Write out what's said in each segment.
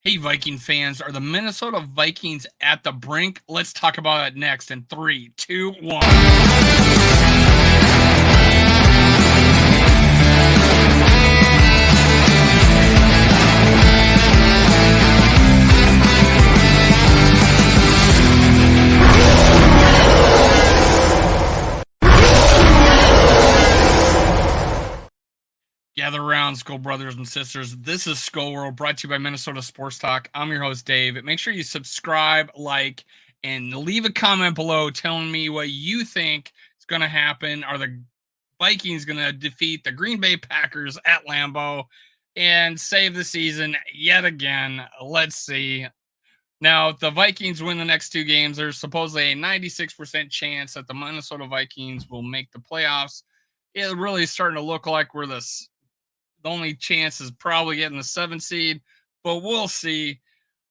Hey, Viking fans, are the Minnesota Vikings at the brink? Let's talk about it next in three, two, one. Gather around, Skull brothers and sisters. This is Skull World, brought to you by Minnesota Sports Talk. I'm your host, Dave. Make sure you subscribe, like, and leave a comment below telling me what you think is going to happen. Are the Vikings going to defeat the Green Bay Packers at Lambeau and save the season yet again? Let's see. Now, if the Vikings win the next two games, there's supposedly a 96% chance that the Minnesota Vikings will make the playoffs. It really is starting to look like we're the only chance is probably getting the 7th seed, but we'll see.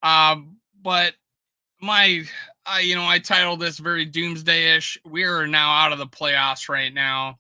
But I titled this very doomsday-ish. We are now out of the playoffs right now.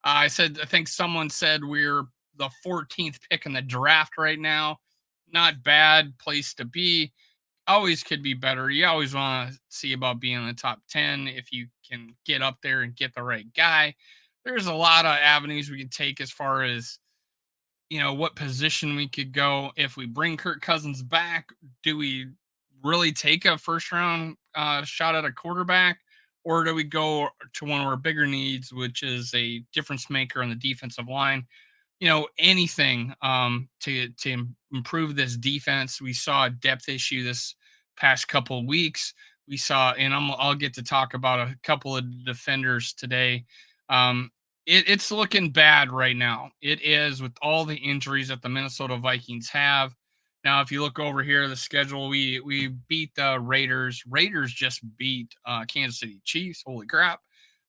I think someone said we're the 14th pick in the draft right now. Not bad place to be. Always could be better. You always want to see about being in the top 10 if you can get up there and get the right guy. There's a lot of avenues we can take as far as what position we could go. If we bring Kirk Cousins back, do we really take a first round shot at a quarterback, or do we go to one of our bigger needs, which is a difference maker on the defensive line? Anything to improve this defense. We saw a depth issue this past couple of weeks. We saw, and I'll get to talk about a couple of defenders today. It's looking bad right now. It is, with all the injuries that the Minnesota Vikings have. Now, if you look over here, the schedule, we beat the Raiders. Raiders just beat Kansas City Chiefs. Holy crap!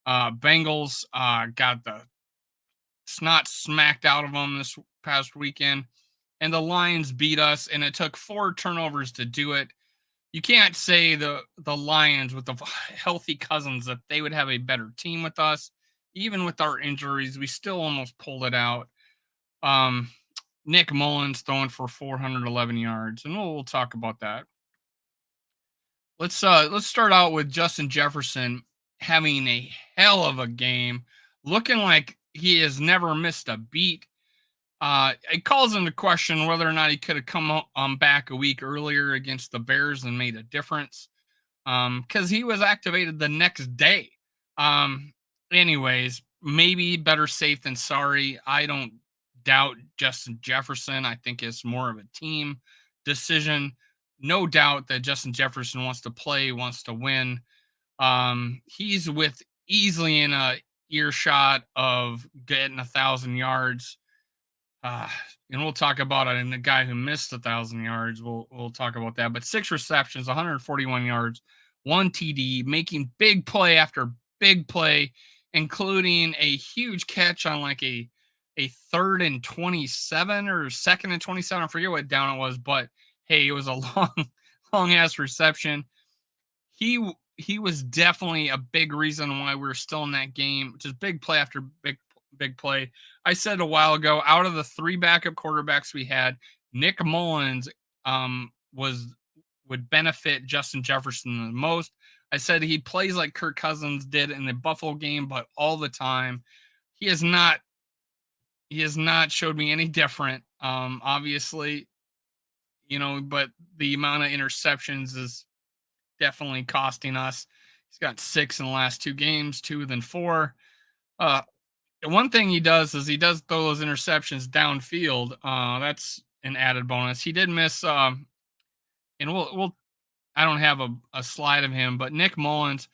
Bengals got the snot smacked out of them this past weekend, and the Lions beat us, and it took 4 turnovers to do it. You can't say the Lions with the healthy Cousins that they would have a better team with us. Even with our injuries, we still almost pulled it out. Nick Mullins throwing for 411 yards, and we'll talk about that. Let's start out with Justin Jefferson having a hell of a game, looking like he has never missed a beat. It calls into question whether or not he could have come back a week earlier against the Bears and made a difference, because he was activated the next day. Anyways, maybe better safe than sorry. I don't doubt Justin Jefferson. I think it's more of a team decision. No doubt that Justin Jefferson wants to play, wants to win. He's with easily in a earshot of getting 1,000 yards. And we'll talk about it. And the guy who missed 1,000 yards, we'll talk about that. But 6 receptions, 141 yards, 1 TD, making big play after big play, including a huge catch on like a 3rd and 27 or 2nd and 27. I forget what down it was, but hey, it was a long ass reception. He was definitely a big reason why we're still in that game. Just big play after big play. I said a while ago, out of the 3 backup quarterbacks we had, Nick Mullins would benefit Justin Jefferson the most. I said he plays like Kirk Cousins did in the Buffalo game, but all the time. He has not showed me any different. Obviously, but the amount of interceptions is definitely costing us. He's got 6 in the last 2 games, 2 than 4. One thing he does is he does throw those interceptions downfield. That's an added bonus. He did miss, and we'll I don't have a slide of him, but Nick Mullins,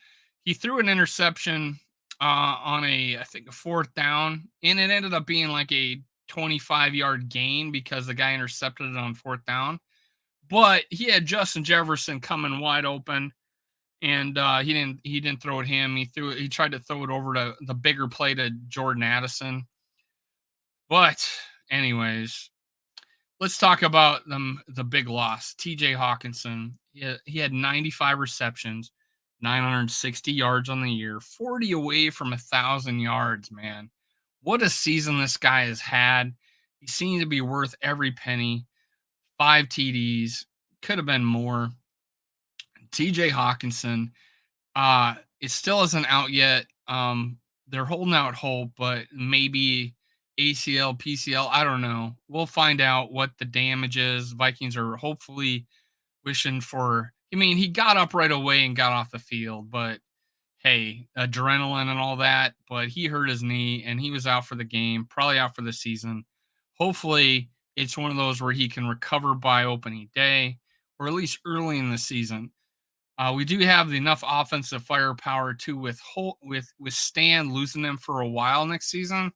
he threw an interception on I think a 4th down, and it ended up being like a 25-yard gain because the guy intercepted it on 4th down. But he had Justin Jefferson coming wide open, and he didn't throw it him. He tried to throw it over to the bigger play to Jordan Addison. But anyways, let's talk about the big loss. TJ Hockenson. He had 95 receptions, 960 yards on the year, 40 away from 1,000 yards, man. What a season this guy has had. He seems to be worth every penny. 5 TDs, Could have been more. TJ Hockenson, it still isn't out yet. They're holding out hope, but maybe ACL, PCL. I don't know. We'll find out what the damage is. Vikings are hopefully wishing for. I mean, he got up right away and got off the field, but hey, adrenaline and all that. But he hurt his knee and he was out for the game, probably out for the season. Hopefully, it's one of those where he can recover by opening day or at least early in the season. We do have enough offensive firepower to withstand losing them for a while next season.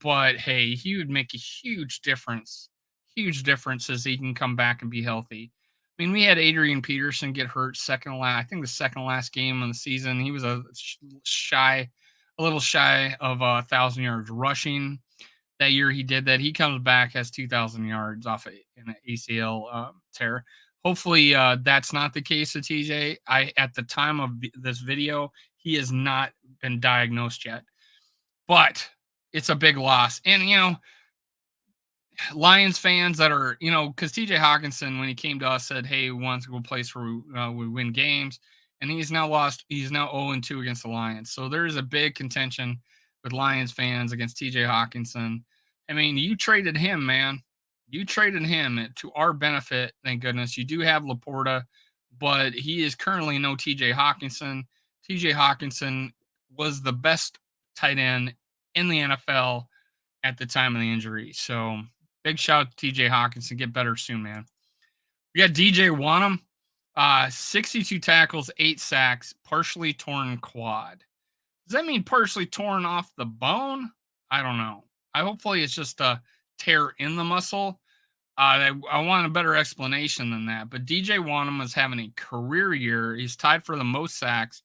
But hey, he would make a huge difference as he can come back and be healthy. I mean, we had Adrian Peterson get hurt second last, I think the second last game of the season. He was a little shy of 1,000 yards rushing that year. He did that. He comes back, has 2,000 yards off an ACL tear. Hopefully, that's not the case with TJ. At the time of this video, he has not been diagnosed yet, but it's a big loss. And Lions fans that are, because TJ Hockenson, when he came to us, said, "Hey, we want to go a place where we win games," and he's now lost. He's now 0-2 against the Lions. So there's a big contention with Lions fans against TJ Hockenson. I mean, you traded him, man. You traded him to our benefit. Thank goodness. You do have Laporta, but he is currently no TJ Hockenson. TJ Hockenson was the best tight end in the NFL at the time of the injury. So big shout out to TJ Hockenson. Get better soon, man. We got DJ Wanham, 62 tackles, 8 sacks, partially torn quad. Does that mean partially torn off the bone? I don't know. Hopefully it's just a tear in the muscle. I want a better explanation than that. But DJ Wanham is having a career year. He's tied for the most sacks.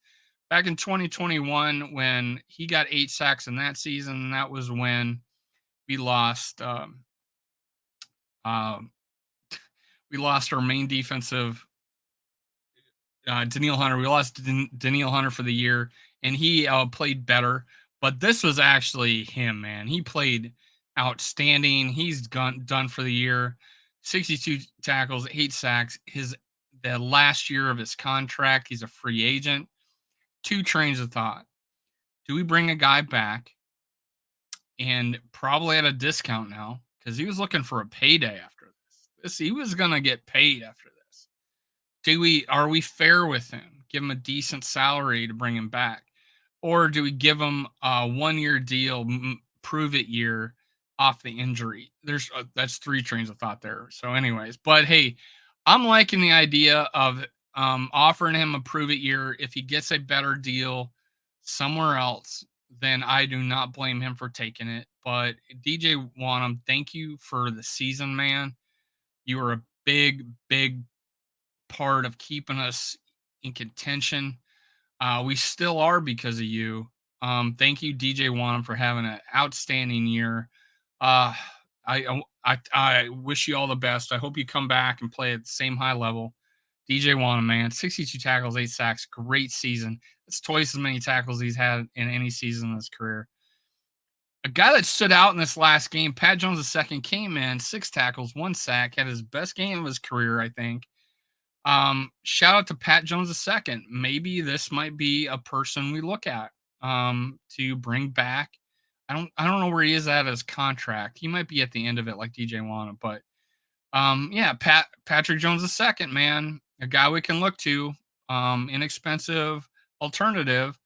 Back in 2021, when he got 8 sacks in that season, that was when we lost uh, we lost our main defensive Daniil Hunter. We lost Daniil Hunter for the year, and he played better. But this was actually him, man. He played outstanding. He's done for the year. 62 tackles, 8 sacks. The last year of his contract, he's a free agent. 2 trains of thought. Do we bring a guy back and probably at a discount now because he was looking for a payday after this? He was gonna get paid after this. Are we fair with him? Give him a decent salary to bring him back, or do we give him a 1-year deal, prove it year off the injury? That's 3 trains of thought there. So, anyways, but hey, I'm liking the idea of offering him a prove it year. If he gets a better deal somewhere else, then I do not blame him for taking it. But DJ Wanham, thank you for the season, man. You are a big, big part of keeping us in contention. We still are because of you. Thank you, DJ Wanham, for having an outstanding year. I wish you all the best. I hope you come back and play at the same high level. DJ Wanham, man, 62 tackles, 8 sacks, great season. That's twice as many tackles he's had in any season in his career. A guy that stood out in this last game, Pat Jones II, came in 6 tackles, 1 sack, had his best game of his career, I think. Shout out to Pat Jones II. Maybe this might be a person we look at to bring back. I don't know where he is at his contract. He might be at the end of it like DJ Wanham, but yeah, Patrick Jones II, man, a guy we can look to. Inexpensive alternative.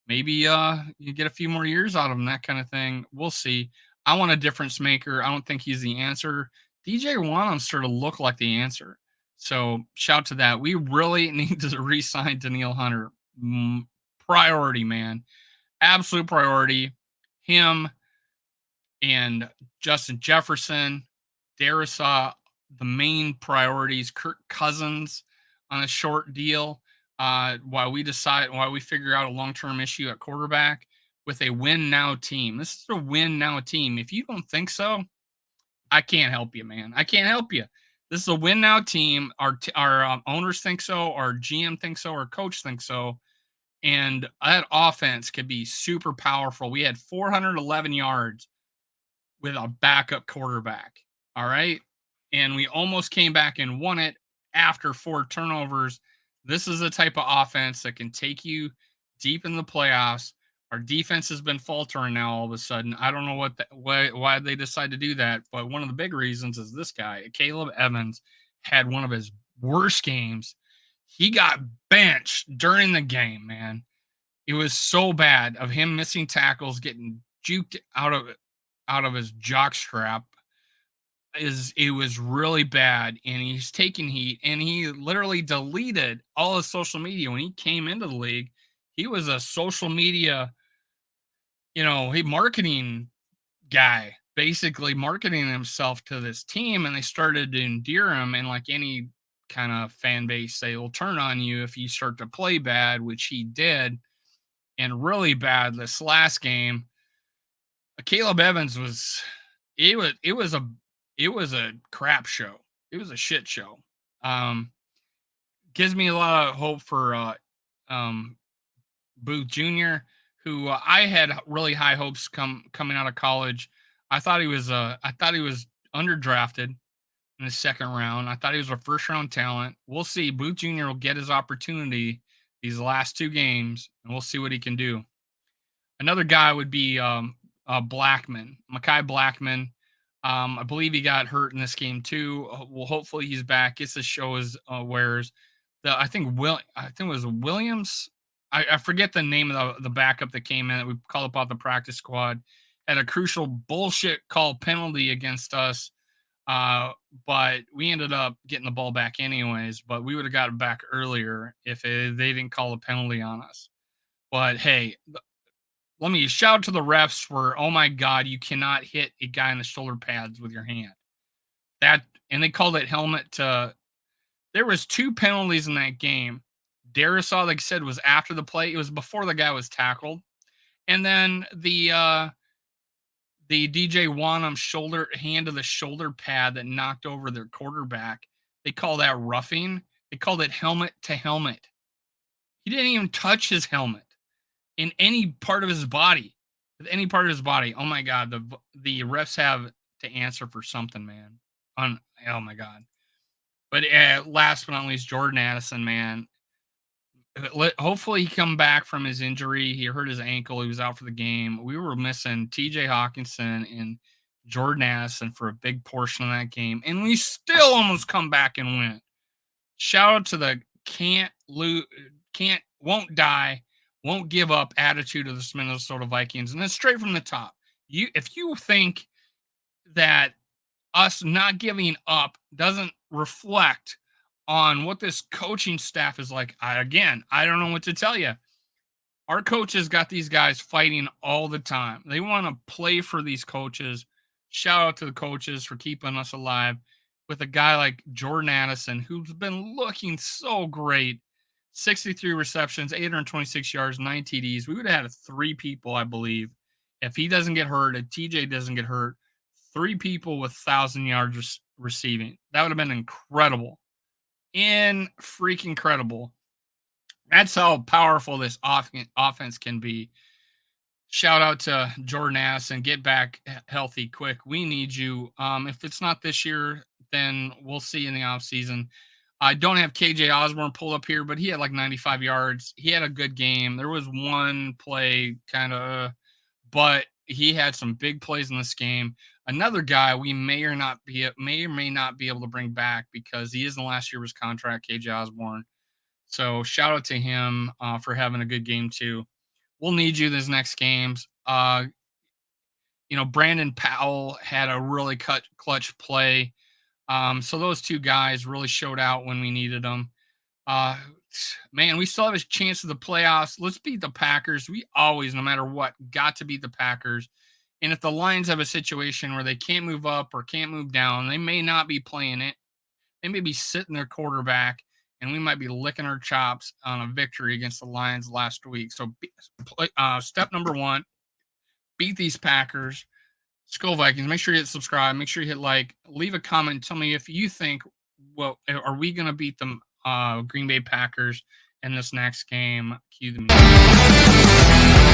Maybe you get a few more years out of him, that kind of thing. We'll see. I want a difference maker. I don't think he's the answer. DJ Wanham sort of look like the answer. So shout to that. We really need to re-sign Daniil Hunter. Priority, man. Absolute priority. Him and Justin Jefferson, Darrisaw, the main priorities. Kirk Cousins on a short deal. While we figure out a long-term issue at quarterback with a win now team. This is a win now team. If you don't think so, I can't help you, man. I can't help you. This is a win now team. Our owners think so. Our GM thinks so. Our coach thinks so. And that offense could be super powerful. We had 411 yards with a backup quarterback. All right. And we almost came back and won it after 4 turnovers. This is the type of offense that can take you deep in the playoffs. Our defense has been faltering now all of a sudden. I don't know why they decide to do that, but one of the big reasons is this guy, Caleb Evans, had one of his worst games. He got benched during the game, man. It was so bad of him missing tackles, getting juked out of his jock strap. It was really bad, and he's taking heat, and he literally deleted all his social media when he came into the league. He was a social media, he marketing guy, basically marketing himself to this team, and they started to endear him. And like any kind of fan base, they will turn on you if you start to play bad, which he did, and really bad this last game. Caleb Evans was it was a crap show. It was a shit show. Gives me a lot of hope for Booth Jr., who I had really high hopes coming out of college. I thought he was underdrafted in the second round. I thought he was a first round talent. We'll see. Booth Jr. will get his opportunity these last 2 games, and we'll see what he can do. Another guy would be Blackman, Mekhi Blackman. I believe he got hurt in this game too. Well, hopefully he's back. Gets to show his wares. I think it was Williams. I forget the name of the backup that came in that we called up off the practice squad. Had a crucial bullshit call penalty against us. But we ended up getting the ball back anyways. But we would have got it back earlier if they didn't call a penalty on us. But hey, let me shout out to the refs for, oh my God, you cannot hit a guy in the shoulder pads with your hand. And they called it helmet to. There was 2 penalties in that game. Darisaw, like I said, was after the play. It was before the guy was tackled. And then the DJ Wanham hand to the shoulder pad that knocked over their quarterback. They call that roughing. They called it helmet to helmet. He didn't even touch his helmet in any part of his body. With any part of his body. Oh my God, the refs have to answer for something, man. Oh my God. But last but not least, Jordan Addison, man. Hopefully he come back from his injury. He hurt his ankle. He was out for the game. We were missing TJ Hockenson and Jordan Addison for a big portion of that game, and we still almost come back and win. Shout out to the won't die, won't give up attitude of the Minnesota Vikings, and it's straight from the top. If you think that us not giving up doesn't reflect on what this coaching staff is like, I don't know what to tell you. Our coaches got these guys fighting all the time. They want to play for these coaches. Shout out to the coaches for keeping us alive with a guy like Jordan Addison, who's been looking so great. 63 receptions, 826 yards, 9 TDs. We would have had 3 people, I believe. If he doesn't get hurt, if TJ doesn't get hurt, 3 people with 1,000 yards receiving. That would have been incredible. Freaking incredible. That's how powerful this offense can be. Shout out to Jordan Addison. Get back healthy quick. We need you. If it's not this year, then we'll see in the offseason. I don't have KJ Osborne pulled up here, but he had like 95 yards. He had a good game. There was one play but he had some big plays in this game. Another guy we may or may not be able to bring back because he is in the last year of his contract, KJ Osborne. So shout out to him for having a good game too. We'll need you this next games. Brandon Powell had a really clutch play. So those 2 guys really showed out when we needed them. Man, we still have a chance of the playoffs. Let's beat the Packers. We always, no matter what, got to beat the Packers. And if the Lions have a situation where they can't move up or can't move down, they may not be playing it. They may be sitting their quarterback, and we might be licking our chops on a victory against the Lions last week. So step number 1, beat these Packers. Skull Vikings. Make sure you hit subscribe. Make sure you hit like. Leave a comment. Tell me if you think, are we going to beat them Green Bay Packers in this next game? Cue the music.